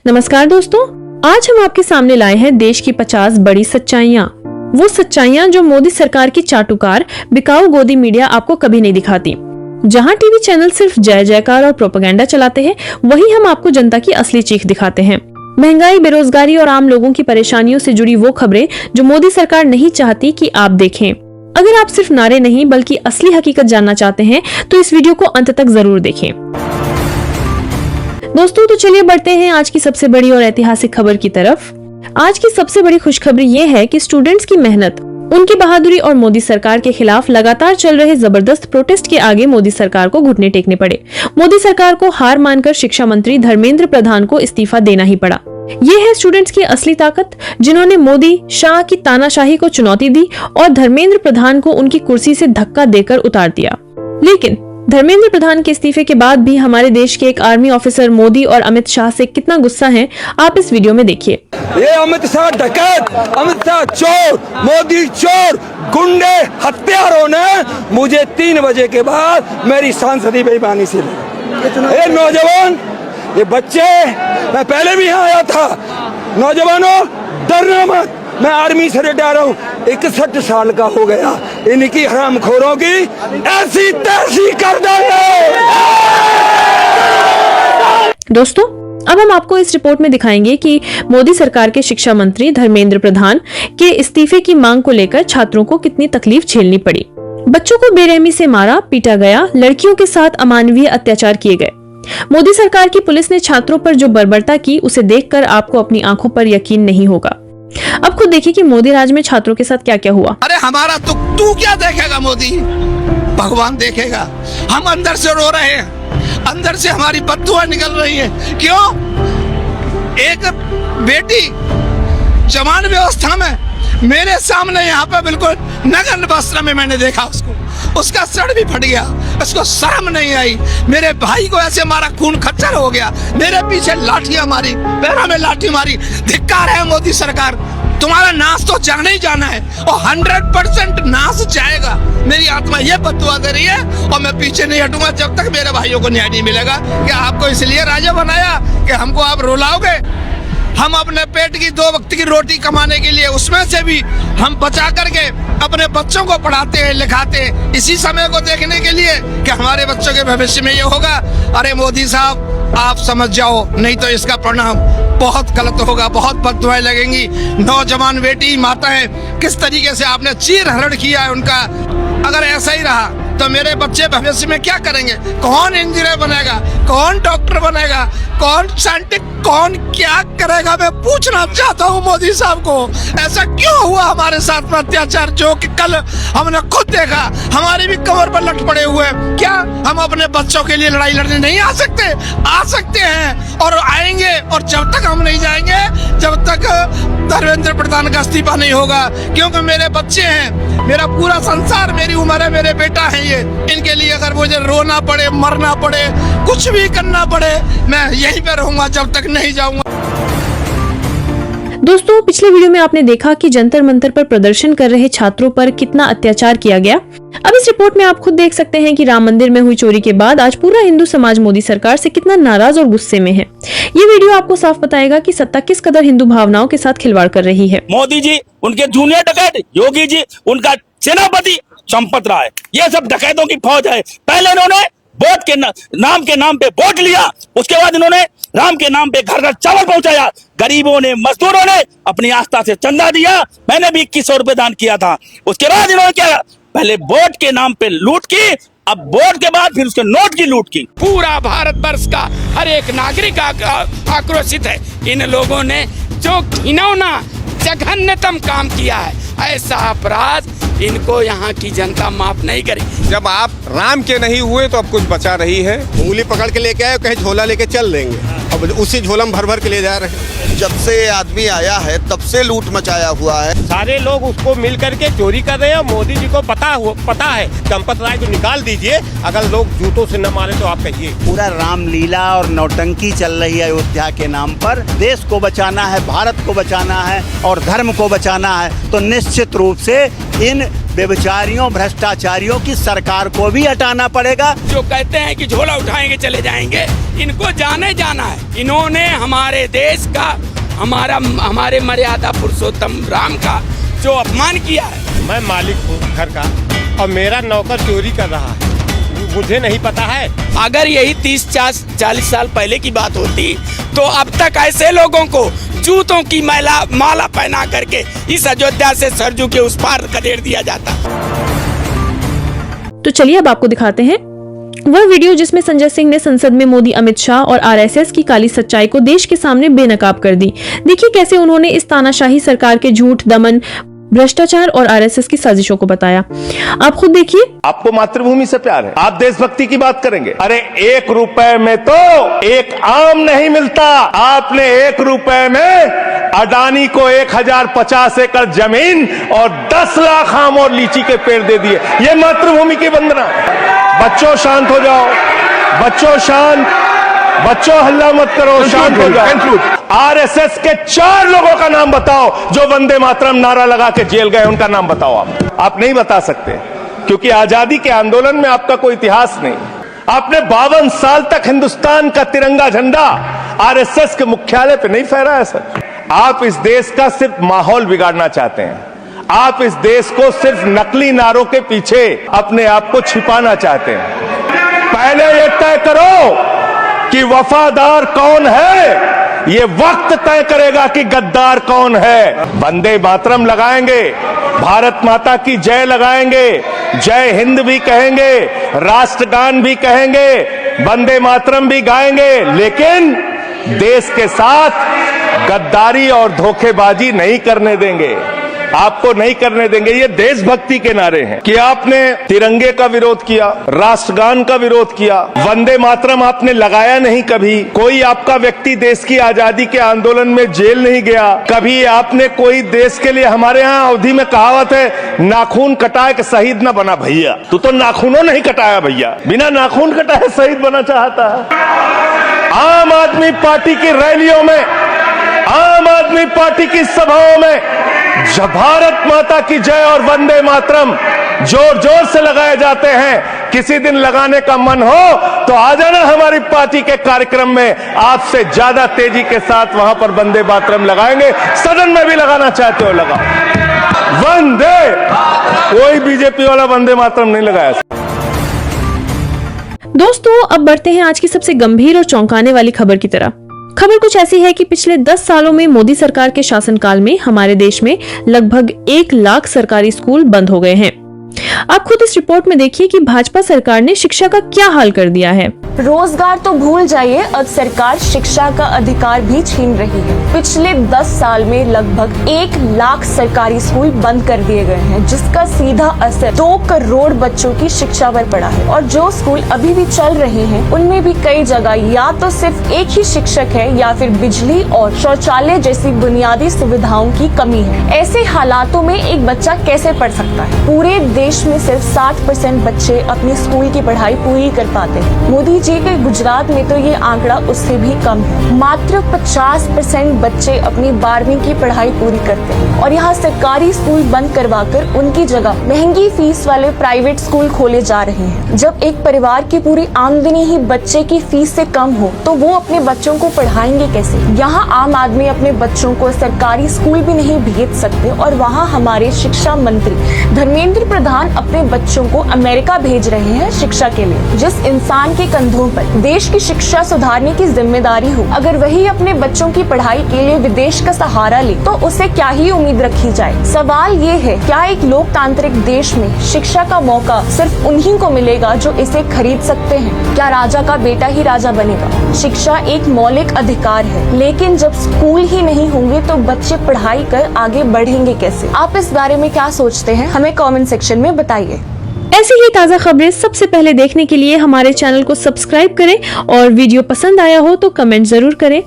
नमस्कार दोस्तों, आज हम आपके सामने लाए हैं देश की 50 बड़ी सच्चाइयाँ। वो सच्चाइयाँ जो मोदी सरकार की चाटुकार बिकाऊ गोदी मीडिया आपको कभी नहीं दिखाती। जहाँ टीवी चैनल सिर्फ जय जयकार और प्रोपेगेंडा चलाते हैं, वहीं हम आपको जनता की असली चीख दिखाते हैं। महंगाई, बेरोजगारी और आम लोगों की परेशानियों से जुड़ी वो खबरें जो मोदी सरकार नहीं चाहती कि आप देखें। अगर आप सिर्फ नारे नहीं बल्कि असली हकीकत जानना चाहते हैं तो इस वीडियो को अंत तक जरूर देखें। दोस्तों, तो चलिए बढ़ते हैं आज की सबसे बड़ी और ऐतिहासिक खबर की तरफ। आज की सबसे बड़ी खुशखबरी ये है कि स्टूडेंट्स की मेहनत, उनकी बहादुरी और मोदी सरकार के खिलाफ लगातार चल रहे जबरदस्त प्रोटेस्ट के आगे मोदी सरकार को घुटने टेकने पड़े। मोदी सरकार को हार मानकर शिक्षा मंत्री धर्मेंद्र प्रधान को इस्तीफा देना ही पड़ा। ये है स्टूडेंट्स की असली ताकत, जिन्होंने मोदी शाह की तानाशाही को चुनौती दी और धर्मेंद्र प्रधान को उनकी कुर्सी से धक्का देकर उतार दिया। लेकिन धर्मेंद्र प्रधान के इस्तीफे के बाद भी हमारे देश के एक आर्मी ऑफिसर मोदी और अमित शाह से कितना गुस्सा है, आप इस वीडियो में देखिए। ये अमित शाह डकैत, अमित शाह चोर, मोदी चोर, गुंडे, हत्यारों ने मुझे 3 बजे के बाद मेरी सांसदीय बेईमानी से ये नौजवान, ये बच्चे, मैं पहले भी यहाँ आया था। नौजवानों, डरना मत, मैं आर्मी से रिटायर हूँ, 61 साल का हो गया। इनकी हरामखोरों की ऐसी तैसी कर देंगे। दोस्तों, अब हम आपको इस रिपोर्ट में दिखाएंगे कि मोदी सरकार के शिक्षा मंत्री धर्मेंद्र प्रधान के इस्तीफे की मांग को लेकर छात्रों को कितनी तकलीफ झेलनी पड़ी। बच्चों को बेरहमी से मारा, पीटा गया, लड़कियों के साथ अमानवीय अत्याचार किए गए। मोदी सरकार की पुलिस ने छात्रों पर जो बर्बरता की, उसे देखकर आपको अपनी आंखों पर यकीन नहीं होगा। अब खुद देखिए कि मोदी राज में छात्रों के साथ क्या क्या हुआ। अरे हमारा तो तू क्या देखेगा मोदी, भगवान देखेगा। हम अंदर से रो रहे हैं, अंदर से हमारी बददुआ निकल रही है। क्यों? एक बेटी जवान व्यवस्था में मेरे सामने यहाँ पे बिल्कुल नग्न वस्त्र में मैंने देखा उसको, उसका सर भी फट गया, उसको शर्म नहीं आई। मेरे भाई को ऐसे मारा, खून खच्चर हो गया, मेरे पीछे लाठियां मारी, पैरों में लाठी मारी। धिक्कार है मोदी सरकार, तुम्हारा नाश तो जाना ही जाना है और 100% नाश जाएगा। मेरी आत्मा ये बददुआ दे रही है और मैं पीछे नहीं हटूंगा जब तक मेरे भाइयों को न्याय नहीं मिलेगा। क्या आपको इसलिए राजा बनाया कि हमको आप रुलाओगे? हम अपने पेट की 2 वक्त की रोटी कमाने के लिए, उसमें से भी हम बचा करके अपने बच्चों को पढ़ाते हैं, लिखाते हैं, इसी समय को देखने के लिए कि हमारे बच्चों के भविष्य में ये होगा। अरे मोदी साहब, आप समझ जाओ, नहीं तो इसका परिणाम बहुत गलत होगा, बहुत बददुआएं लगेंगी। नौजवान बेटी, माताएं, किस तरीके से आपने चीर हरण किया है उनका। अगर ऐसा ही रहा तो मेरे बच्चे भविष्य में क्या करेंगे? कौन इंजीनियर बनेगा, कौन डॉक्टर बनेगा, कौन साइंटिस्ट, कौन क्या करेगा? मैं पूछना चाहता हूँ मोदी साहब को, ऐसा क्यों हुआ हमारे साथ में अत्याचार जो कि कल हमने खुद देखा? हमारी भी कमर पर लट पड़े हुए। क्या हम अपने बच्चों के लिए लड़ाई लड़ने नहीं आ सकते? आ सकते हैं और आएंगे। और जब तक हम नहीं जाएंगे, जब तक धर्मेंद्र प्रधान का इस्तीफा नहीं होगा, क्योंकि मेरे बच्चे हैं, मेरा पूरा संसार, मेरी उम्र है, मेरे बेटा है ये। इनके लिए अगर मुझे रोना पड़े, मरना पड़े, कुछ भी करना पड़े, मैं यहीं पे रहूंगा जब तक नहीं जाऊंगा। दोस्तों, पिछले वीडियो में आपने देखा कि जंतर मंतर पर प्रदर्शन कर रहे छात्रों पर कितना अत्याचार किया गया। अब इस रिपोर्ट में आप खुद देख सकते हैं कि राम मंदिर में हुई चोरी के बाद आज पूरा हिंदू समाज मोदी सरकार से कितना नाराज और गुस्से में है। ये वीडियो आपको साफ बताएगा कि सत्ता किस कदर हिंदू भावनाओं के साथ खिलवाड़ कर रही है। मोदी जी, उनके जूनियर डकैत योगी जी, उनका सेनापति चंपत राय, ये सब डकैतों की फौज है। पहले इन्होंने वोट के नाम पे वोट लिया, उसके बाद इन्होंने राम के नाम पे घर घर चावल पहुंचाया। गरीबों ने, मजदूरों ने अपनी आस्था से चंदा दिया। मैंने भी 2100 रुपए दान किया था। उसके बाद इन्होंने क्या, पहले वोट के नाम पे लूट की, अब वोट के बाद फिर उसके नोट की लूट की। पूरा भारतवर्ष का हर एक नागरिक आक्रोशित है। इन लोगों ने जो घिनौना जघन्यतम काम किया है, ऐसा अपराध इनको यहाँ की जनता माफ नहीं करेगी। जब आप राम के नहीं हुए तो अब कुछ बचा रही है। उंगली पकड़ के लेके आए, कहीं झोला लेके चल देंगे, अब उसी झोला में भर भर के ले जा रहे हैं। जब से आदमी आया है तब से लूट मचाया हुआ है। सारे लोग उसको मिल करके चोरी कर रहे हैं। मोदी जी को पता है, चंपत राय को निकाल दीजिए। अगर लोग जूतों से न मारे तो आप कहिए। पूरा रामलीला और नौटंकी चल रही है अयोध्या के नाम पर। देश को बचाना है, भारत को बचाना है और धर्म को बचाना है, तो निश्चित रूप से इन व्यभिचारियों भ्रष्टाचारियों की सरकार को भी हटाना पड़ेगा। जो कहते हैं कि झोला उठाएंगे चले जाएंगे, इनको जाने जाना है। इन्होंने हमारे देश का, हमारे मर्यादा पुरुषोत्तम राम का जो अपमान किया है। मैं मालिक हूँ घर का और मेरा नौकर चोरी कर रहा है, मुझे नहीं पता है। अगर यही 30-40 साल पहले की बात होती तो अब तक ऐसे लोगों को जूतों की माला पहना करके इस अयोध्या से सरजू के उस पार खदेड़ दिया जाता। तो चलिए अब आपको दिखाते हैं वह वीडियो जिसमें संजय सिंह ने संसद में मोदी, अमित शाह और आरएसएस की काली सच्चाई को देश के सामने बेनकाब कर दी। देखिए कैसे उन्होंने इस तानाशाही सरकार के झूठ, दमन, भ्रष्टाचार और आरएसएस की साजिशों को बताया। आप खुद देखिए। आपको मातृभूमि से प्यार है, आप देशभक्ति की बात करेंगे। अरे 1 रुपए में तो एक आम नहीं मिलता। आपने 1 रुपए में अडानी को 1050 एकड़ जमीन और 10 लाख आम और लीची के पेड़ दे दिए। ये मातृभूमि की वंदना। बच्चों शांत हो जाओ, बच्चों शांत, बच्चों हल्ला मत करो, शांत हो जाओ। आरएसएस के 4 लोगों का नाम बताओ जो वंदे मातरम नारा लगा के जेल गए, उनका नाम बताओ। आप नहीं बता सकते क्योंकि आजादी के आंदोलन में आपका कोई इतिहास नहीं। आपने 52 साल तक हिंदुस्तान का तिरंगा झंडा आरएसएस के मुख्यालय पे नहीं फहराया सर। आप इस देश का सिर्फ माहौल बिगाड़ना चाहते हैं। आप इस देश को सिर्फ नकली नारों के पीछे अपने आप को छिपाना चाहते हैं। पहले ये तय करो कि वफादार कौन है, ये वक्त तय करेगा कि गद्दार कौन है। वंदे मातरम लगाएंगे, भारत माता की जय लगाएंगे, जय हिंद भी कहेंगे, राष्ट्रगान भी कहेंगे, वंदे मातरम भी गाएंगे, लेकिन देश के साथ गद्दारी और धोखेबाजी नहीं करने देंगे। आपको नहीं करने देंगे। ये देशभक्ति के नारे हैं कि आपने तिरंगे का विरोध किया, राष्ट्रगान का विरोध किया, वंदे मातरम आपने लगाया नहीं। कभी कोई आपका व्यक्ति देश की आजादी के आंदोलन में जेल नहीं गया। कभी आपने कोई देश के लिए, हमारे यहाँ अवधि में कहावत है, नाखून कटाए के शहीद न बना भैया। तू तो नाखूनों नहीं कटाया भैया, बिना नाखून कटाए शहीद बना चाहता है। आम आदमी पार्टी की रैलियों में, आम आदमी पार्टी की सभाओं में जब भारत माता की जय और वंदे मातरम जोर जोर से लगाए जाते हैं, किसी दिन लगाने का मन हो तो आ जाना हमारी पार्टी के कार्यक्रम में। आपसे ज्यादा तेजी के साथ वहां पर वंदे मातरम लगाएंगे। सदन में भी लगाना चाहते हो लगाओ वंदे। कोई बीजेपी वाला वंदे मातरम नहीं लगाया। दोस्तों अब बढ़ते हैं आज की सबसे गंभीर और चौंकाने वाली खबर की तरफ। खबर कुछ ऐसी है कि पिछले 10 सालों में मोदी सरकार के शासनकाल में हमारे देश में लगभग 1 लाख सरकारी स्कूल बंद हो गए हैं। आप खुद इस रिपोर्ट में देखिए कि भाजपा सरकार ने शिक्षा का क्या हाल कर दिया है। रोजगार तो भूल जाइए, अब सरकार शिक्षा का अधिकार भी छीन रही है। पिछले 10 साल में लगभग 1 लाख सरकारी स्कूल बंद कर दिए गए हैं, जिसका सीधा असर 2 करोड़ बच्चों की शिक्षा पर पड़ा है। और जो स्कूल अभी भी चल रहे हैं उनमें भी कई जगह या तो सिर्फ एक ही शिक्षक है या फिर बिजली और शौचालय जैसी बुनियादी सुविधाओं की कमी है। ऐसे हालातों में एक बच्चा कैसे पढ़ सकता है? पूरे देश में सिर्फ 60% बच्चे अपनी स्कूल की पढ़ाई पूरी कर पाते हैं। मोदी जी के गुजरात में तो ये आंकड़ा उससे भी कम है। मात्र 50% बच्चे अपनी 12वीं की पढ़ाई पूरी करते हैं और यहाँ सरकारी स्कूल बंद करवाकर उनकी जगह महंगी फीस वाले प्राइवेट स्कूल खोले जा रहे हैं। जब एक परिवार की पूरी आमदनी ही बच्चे की फीस से कम हो तो वो अपने बच्चों को पढ़ाएंगे कैसे? यहाँ आम आदमी अपने बच्चों को सरकारी स्कूल भी नहीं भेज सकते और वहाँ हमारे शिक्षा मंत्री धर्मेंद्र प्रधान अपने बच्चों को अमेरिका भेज रहे हैं शिक्षा के लिए। जिस इंसान के कंधों पर देश की शिक्षा सुधारने की जिम्मेदारी हो, अगर वही अपने बच्चों की पढ़ाई के लिए विदेश का सहारा ले तो उसे क्या ही उम्मीद रखी जाए? सवाल ये है, क्या एक लोकतांत्रिक देश में शिक्षा का मौका सिर्फ उन्हीं को मिलेगा जो इसे खरीद सकते हैं? क्या राजा का बेटा ही राजा बनेगा? शिक्षा एक मौलिक अधिकार है, लेकिन जब स्कूल ही नहीं होंगे तो बच्चे पढ़ाई कर आगे बढ़ेंगे कैसे? आप इस बारे में क्या सोचते हैं? हमें कमेंट सेक्शन में बताइए। ऐसी ही ताज़ा खबरें सबसे पहले देखने के लिए हमारे चैनल को सब्सक्राइब करें और वीडियो पसंद आया हो तो कमेंट जरूर करें।